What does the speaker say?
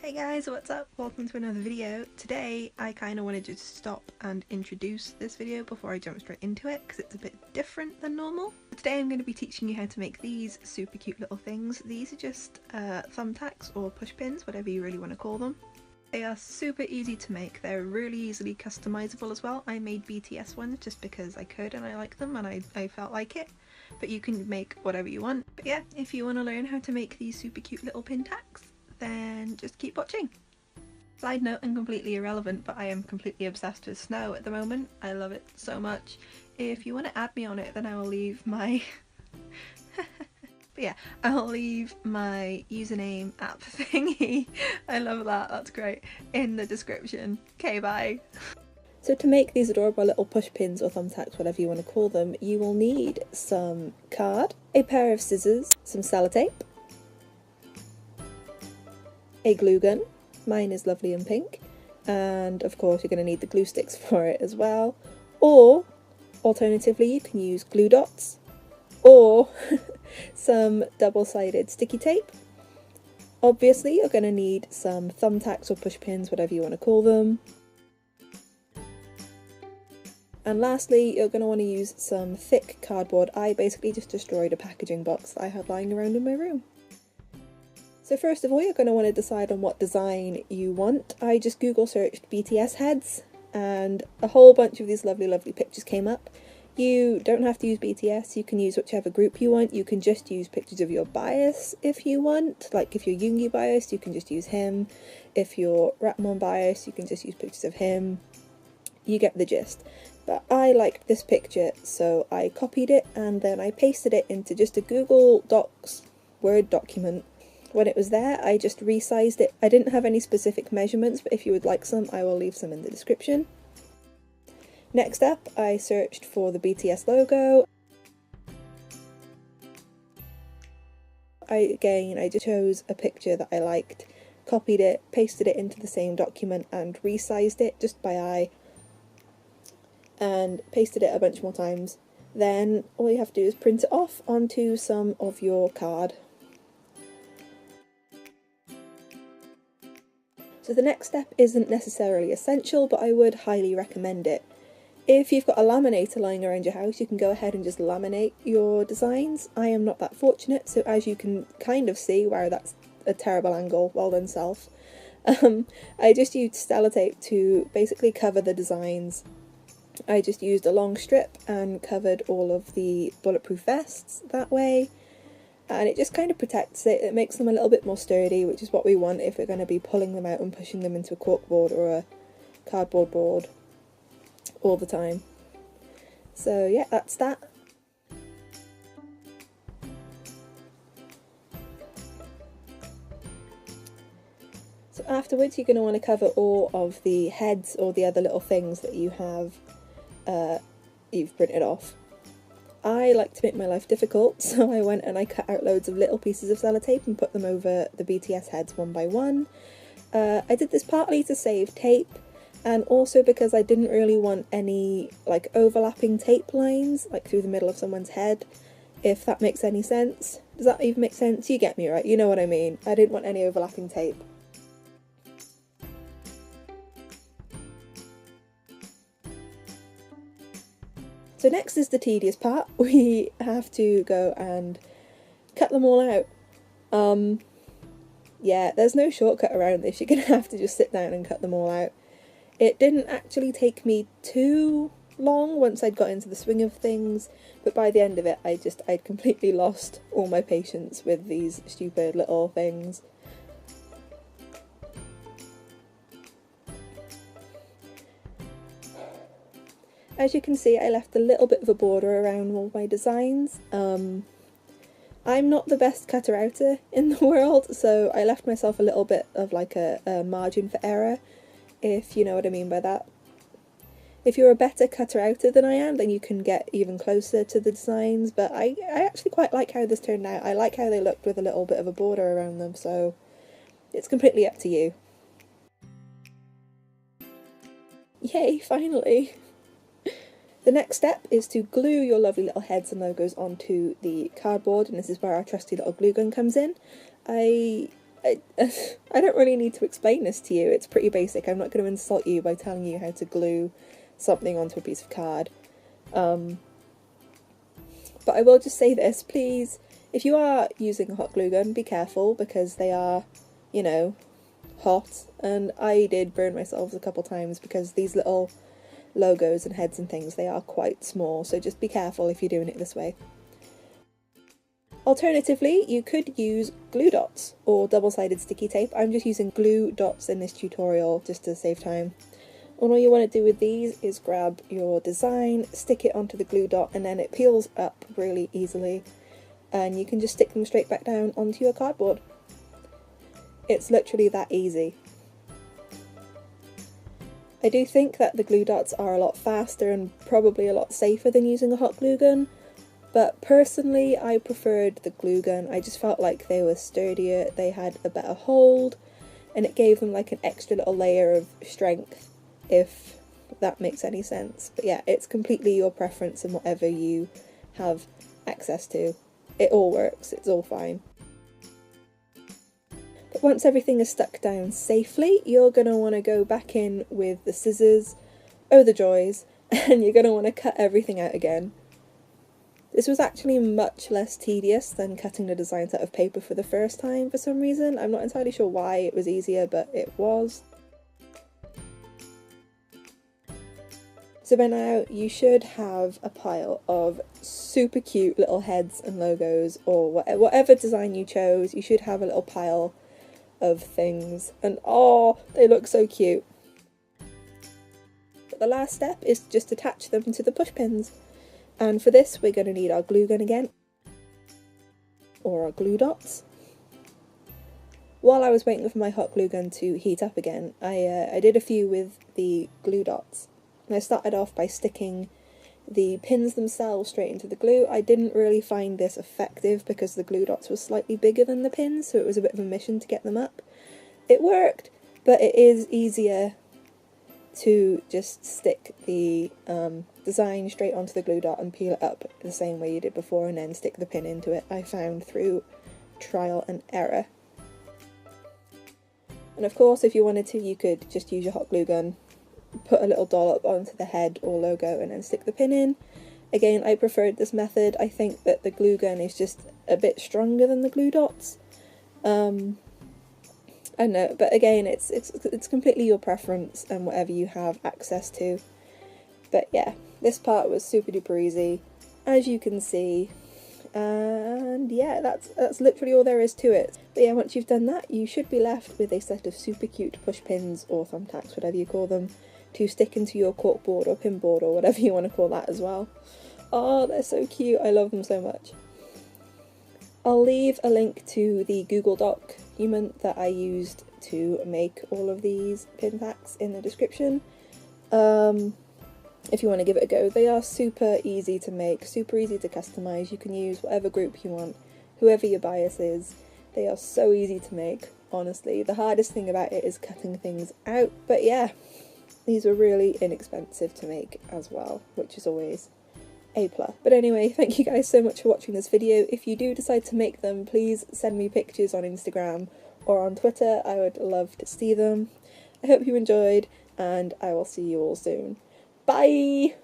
Hey guys, what's up? Welcome to another video. Today I kind of wanted to just stop and introduce this video before I jump straight into it because it's a bit different than normal. Today I'm going to be teaching you how to make these super cute little things. These are just thumbtacks or push pins, whatever you really want to call them. They are super easy to make. They're really easily customizable as well. I made BTS ones just because I could and I like them and I felt like it. But you can make whatever you want. But yeah, if you want to learn how to make these super cute little pin tacks, then just keep watching. Side note and completely irrelevant, but I am completely obsessed with snow at the moment. I love it so much. If you want to add me on it, then I will leave my but yeah, I'll leave my username app thingy, I love that, that's great, in the description. Okay, bye. So to make these adorable little push pins or thumbtacks, whatever you want to call them, you will need some card, a pair of scissors, some sellotape, a glue gun, mine is lovely and pink, and of course you're going to need the glue sticks for it as well, or alternatively you can use glue dots, or some double-sided sticky tape. Obviously you're going to need some thumbtacks or push pins, whatever you want to call them. And lastly, you're going to want to use some thick cardboard. I basically just destroyed a packaging box that I had lying around in my room. So first of all, you're going to want to decide on what design you want. I just Google searched BTS heads and a whole bunch of these lovely pictures came up. You don't have to use BTS, you can use whichever group you want. You can just use pictures of your bias if you want. Like if you're Yoongi biased, you can just use him. If you're Rapmon biased, you can just use pictures of him. You get the gist. But I liked this picture, so I copied it and then I pasted it into just a Google Docs Word document. When it was there, I just resized it. I didn't have any specific measurements, but if you would like some, I will leave some in the description. Next up, I searched for the BTS logo. I just chose a picture that I liked, copied it, pasted it into the same document and resized it just by eye, and pasted it a bunch more times. Then all you have to do is print it off onto some of your card. So the next step isn't necessarily essential, but I would highly recommend it. If you've got a laminator lying around your house, you can go ahead and just laminate your designs. I am not that fortunate, so as you can kind of see, wow, that's a terrible angle, well done self. I just used sellotape to basically cover the designs. I just used a long strip and covered all of the bulletproof vests that way. And it just kind of protects it, it makes them a little bit more sturdy, which is what we want if we're going to be pulling them out and pushing them into a corkboard or a cardboard board all the time. So yeah, that's that. So afterwards you're going to want to cover all of the heads or the other little things that you have you've printed off. I like to make my life difficult, so I went and I cut out loads of little pieces of sellotape and put them over the BTS heads one by one. I did this partly to save tape, and also because I didn't really want any like overlapping tape lines like through the middle of someone's head, if that makes any sense. Does that even make sense? You get me, right? You know what I mean. I didn't want any overlapping tape. So next is the tedious part. We have to go and cut them all out. Yeah, there's no shortcut around this. You're going to have to just sit down and cut them all out. It didn't actually take me too long once I'd got into the swing of things, but by the end of it I'd completely lost all my patience with these stupid little things. As you can see, I left a little bit of a border around all my designs. I'm not the best cutter-outer in the world, so I left myself a little bit of like a margin for error, if you know what I mean by that. If you're a better cutter-outer than I am, then you can get even closer to the designs, but I actually quite like how this turned out. I like how they looked with a little bit of a border around them, so it's completely up to you. Yay, finally! The next step is to glue your lovely little heads and logos onto the cardboard, and this is where our trusty little glue gun comes in. I I don't really need to explain this to you. It's pretty basic. I'm not going to insult you by telling you how to glue something onto a piece of card. But I will just say this, please, if you are using a hot glue gun, be careful, because they are, you know, hot, and I did burn myself a couple times because these little logos and heads and things, they are quite small, so just be careful if you're doing it this way. Alternatively, you could use glue dots or double-sided sticky tape. I'm just using glue dots in this tutorial just to save time. All you want to do with these is grab your design, stick it onto the glue dot, and then it peels up really easily, and you can just stick them straight back down onto your cardboard. It's literally that easy. I do think that the glue dots are a lot faster and probably a lot safer than using a hot glue gun, but personally I preferred the glue gun. I just felt like they were sturdier, they had a better hold, and it gave them like an extra little layer of strength, if that makes any sense. But yeah, it's completely your preference and whatever you have access to. It all works, it's all fine. But once everything is stuck down safely, you're going to want to go back in with the scissors, oh the joys, and you're going to want to cut everything out again. This was actually much less tedious than cutting the designs out of paper for the first time for some reason. I'm not entirely sure why it was easier, but it was. So by now you should have a pile of super cute little heads and logos, or whatever design you chose. You should have a little pile of things, and oh, they look so cute. But the last step is just attach them to the push pins. And for this we're going to need our glue gun again, or our glue dots. While I was waiting for my hot glue gun to heat up again, I did a few with the glue dots. And I started off by sticking the pins themselves straight into the glue. I didn't really find this effective because the glue dots were slightly bigger than the pins, so it was a bit of a mission to get them up. It worked, but it is easier to just stick the design straight onto the glue dot and peel it up the same way you did before, and then stick the pin into it. I found through trial and error. And of course, if you wanted to, you could just use your hot glue gun, put a little dollop onto the head or logo, and then stick the pin in. Again, I preferred this method. I think that the glue gun is just a bit stronger than the glue dots. I know, but again, it's completely your preference and whatever you have access to. But yeah, this part was super duper easy, as you can see. And yeah, that's literally all there is to it. But yeah, once you've done that, you should be left with a set of super cute push pins, or thumbtacks, whatever you call them, to stick into your corkboard or pinboard or whatever you want to call that as well. Oh, they're so cute, I love them so much. I'll leave a link to the Google document that I used to make all of these pin packs in the description. If you want to give it a go. They are super easy to make, super easy to customise. You can use whatever group you want, whoever your bias is. They are so easy to make, honestly. The hardest thing about it is cutting things out, but yeah, these were really inexpensive to make as well, which is always a plus. But anyway, thank you guys so much for watching this video. If you do decide to make them, please send me pictures on Instagram or on Twitter. I would love to see them. I hope you enjoyed, and I will see you all soon. Bye!